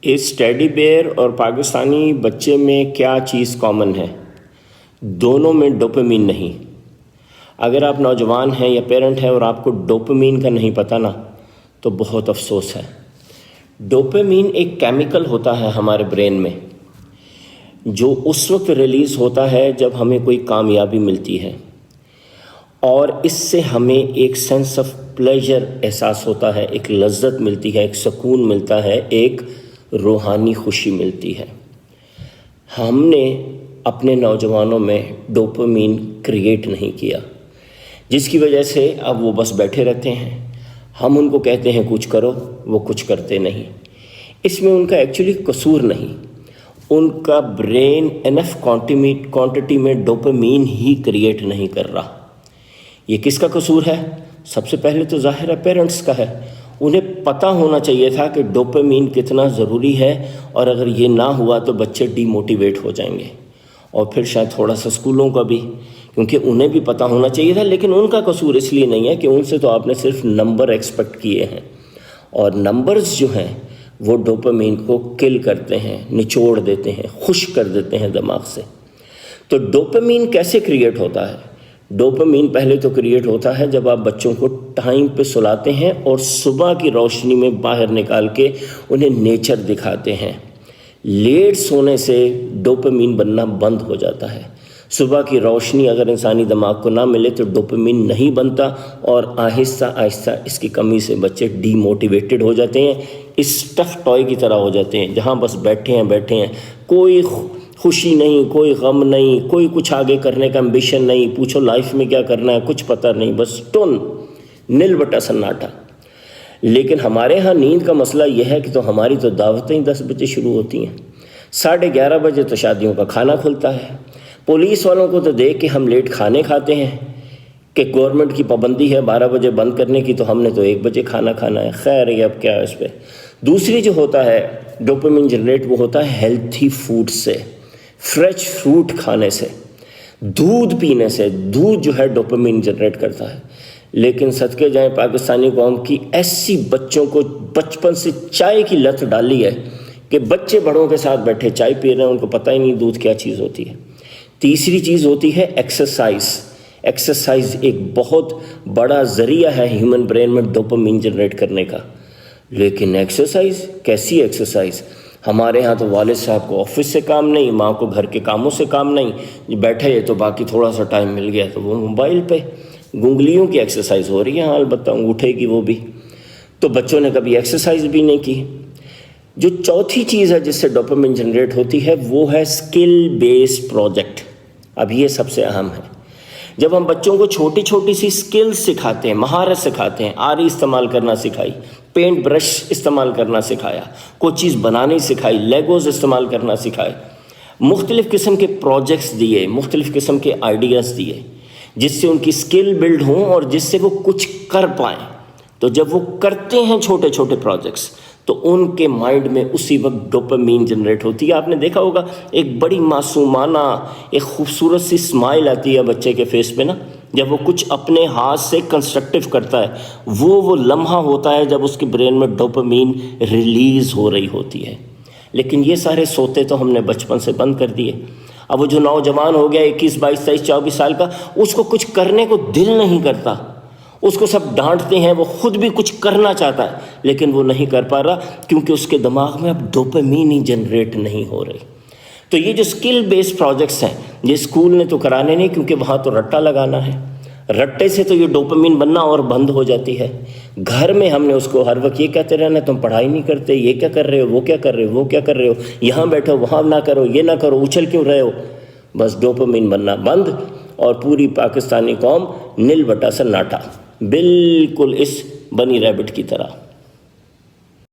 اس teddy beer اور پاکستانی بچے میں کیا چیز کامن ہے؟ دونوں میں ڈوپامین نہیں۔ اگر آپ نوجوان ہیں یا پیرنٹ ہیں اور آپ کو ڈوپامین کا نہیں پتہ نا، تو بہت افسوس ہے۔ ڈوپامین ایک کیمیکل ہوتا ہے ہمارے برین میں، جو اس وقت ریلیز ہوتا ہے جب ہمیں کوئی کامیابی ملتی ہے، اور اس سے ہمیں ایک سینس آف پلیجر احساس ہوتا ہے، ایک لذت ملتی ہے، ایک سکون ملتا ہے، ایک روحانی خوشی ملتی ہے۔ ہم نے اپنے نوجوانوں میں ڈوپامین کریٹ نہیں کیا، جس کی وجہ سے اب وہ بس بیٹھے رہتے ہیں۔ ہم ان کو کہتے ہیں کچھ کرو، وہ کچھ کرتے نہیں۔ اس میں ان کا ایکچولی قصور نہیں، ان کا برین انف کوانٹٹی میں ڈوپامین ہی کریٹ نہیں کر رہا۔ یہ کس کا قصور ہے؟ سب سے پہلے تو ظاہر ہے پیرنٹس کا ہے۔ انہیں پتہ ہونا چاہیے تھا کہ ڈوپامین کتنا ضروری ہے، اور اگر یہ نہ ہوا تو بچے ڈی موٹیویٹ ہو جائیں گے، اور پھر شاید تھوڑا سا اسکولوں کا بھی، کیونکہ انہیں بھی پتہ ہونا چاہیے تھا۔ لیکن ان کا قصور اس لیے نہیں ہے کہ ان سے تو آپ نے صرف نمبر ایکسپیکٹ کیے ہیں، اور نمبرز جو ہیں وہ ڈوپامین کو کل کرتے ہیں، نچوڑ دیتے ہیں، خشک کر دیتے ہیں دماغ سے۔ تو ڈوپامین کیسے کریٹ ہوتا ہے؟ ڈوپامین پہلے تو کریٹ ہوتا ہے جب آپ بچوں کو ٹائم پہ سلاتے ہیں اور صبح کی روشنی میں باہر نکال کے انہیں نیچر دکھاتے ہیں۔ لیٹ سونے سے ڈوپامین بننا بند ہو جاتا ہے۔ صبح کی روشنی اگر انسانی دماغ کو نہ ملے تو ڈوپامین نہیں بنتا، اور آہستہ آہستہ اس کی کمی سے بچے ڈی موٹیویٹڈ ہو جاتے ہیں، اسٹف ٹوائے کی طرح ہو جاتے ہیں، جہاں بس بیٹھے ہیں، کوئی خوشی نہیں، کوئی غم نہیں، کوئی کچھ آگے کرنے کا امبیشن نہیں، پوچھو لائف میں کیا کرنا ہے کچھ پتہ نہیں، بس نل بٹا سناٹا۔ لیکن ہمارے ہاں نیند کا مسئلہ یہ ہے کہ تو ہماری تو دعوتیں 10 بجے شروع ہوتی ہیں، 11:30 بجے تو شادیوں کا کھانا کھلتا ہے۔ پولیس والوں کو تو دیکھ کے ہم لیٹ کھانے کھاتے ہیں کہ گورنمنٹ کی پابندی ہے 12 بجے بند کرنے کی، تو ہم نے تو 1 بجے کھانا کھانا ہے۔ خیر یہ اب کیا ہے اس پہ۔ دوسری جو ہوتا ہے ڈوپامین جنریٹ، وہ ہوتا ہے ہیلتھی فوڈ سے، فریش فروٹ کھانے سے، دودھ پینے سے۔ دودھ جو ہے ڈوپامین جنریٹ کرتا ہے۔ لیکن صدقے جائیں پاکستانی قوم کی، ایسی بچوں کو بچپن سے چائے کی لت ڈالی ہے کہ بچے بڑوں کے ساتھ بیٹھے چائے پی رہے ہیں، ان کو پتہ ہی نہیں دودھ کیا چیز ہوتی ہے۔ تیسری چیز ہوتی ہے ایکسرسائز۔ ایکسرسائز ایک بہت بڑا ذریعہ ہے ہیومن برین میں ڈوپامین جنریٹ کرنے کا۔ لیکن ایکسرسائز کیسی ایکسرسائز؟ ہمارے ہاں تو والد صاحب کو آفس سے کام نہیں، ماں کو گھر کے کاموں سے کام نہیں، بیٹھے تو باقی تھوڑا سا ٹائم مل گیا تو وہ موبائل پہ گنگلیوں کی ایکسرسائز ہو رہی ہے، ہاں البتہ انگوٹھے کی وہ بھی۔ تو بچوں نے کبھی ایکسرسائز بھی نہیں کی۔ جو چوتھی چیز ہے جس سے ڈوپامین جنریٹ ہوتی ہے وہ ہے اسکل بیسڈ پروجیکٹ۔ اب یہ سب سے اہم ہے۔ جب ہم بچوں کو چھوٹی چھوٹی سی اسکل سکھاتے ہیں، مہارت سکھاتے ہیں، آری استعمال کرنا سکھائی، پینٹ برش استعمال کرنا سکھایا، کوئی چیز بنانی سکھائی، لیگوز استعمال کرنا سکھائے، مختلف قسم کے پروجیکٹس دیے، مختلف قسم کے آئیڈیاز دیے، جس سے ان کی اسکل بلڈ ہوں اور جس سے وہ کچھ کر پائیں، تو جب وہ کرتے ہیں چھوٹے چھوٹے پروجیکٹس تو ان کے مائنڈ میں اسی وقت ڈوپامین جنریٹ ہوتی ہے۔ آپ نے دیکھا ہوگا ایک بڑی معصومانہ ایک خوبصورت سی اسمائل آتی ہے بچے کے فیس پہ نا، جب وہ کچھ اپنے ہاتھ سے کنسٹرکٹیو کرتا ہے، وہ لمحہ ہوتا ہے جب اس کے برین میں ڈوپامین ریلیز ہو رہی ہوتی ہے۔ لیکن یہ سارے سوتے تو ہم نے بچپن سے بند کر دیے۔ اب وہ جو نوجوان ہو گیا 21، 22، 23، 24 سال کا، اس کو کچھ کرنے کو دل نہیں کرتا، اس کو سب ڈانٹتے ہیں، وہ خود بھی کچھ کرنا چاہتا ہے لیکن وہ نہیں کر پا رہا، کیونکہ اس کے دماغ میں اب ڈوپامین ہی جنریٹ نہیں ہو رہی۔ تو یہ جو اسکل بیسڈ پروجیکٹس ہیں، یہ اسکول نے تو کرانے نہیں، کیونکہ وہاں تو رٹا لگانا ہے، رٹے سے تو یہ ڈوپامین بننا اور بند ہو جاتی ہے۔ گھر میں ہم نے اس کو ہر وقت یہ کہتے رہنا تم پڑھائی نہیں کرتے، یہ کیا کر رہے ہو، وہ کیا کر رہے ہو، وہ کیا کر رہے ہو، یہاں بیٹھو وہاں نہ کرو، یہ نہ کرو، اچھل کیوں رہے ہو۔ بس ڈوپامین بننا بند، اور پوری پاکستانی قوم نل بٹا سناٹا، بالکل اس بنی ریبٹ کی طرح۔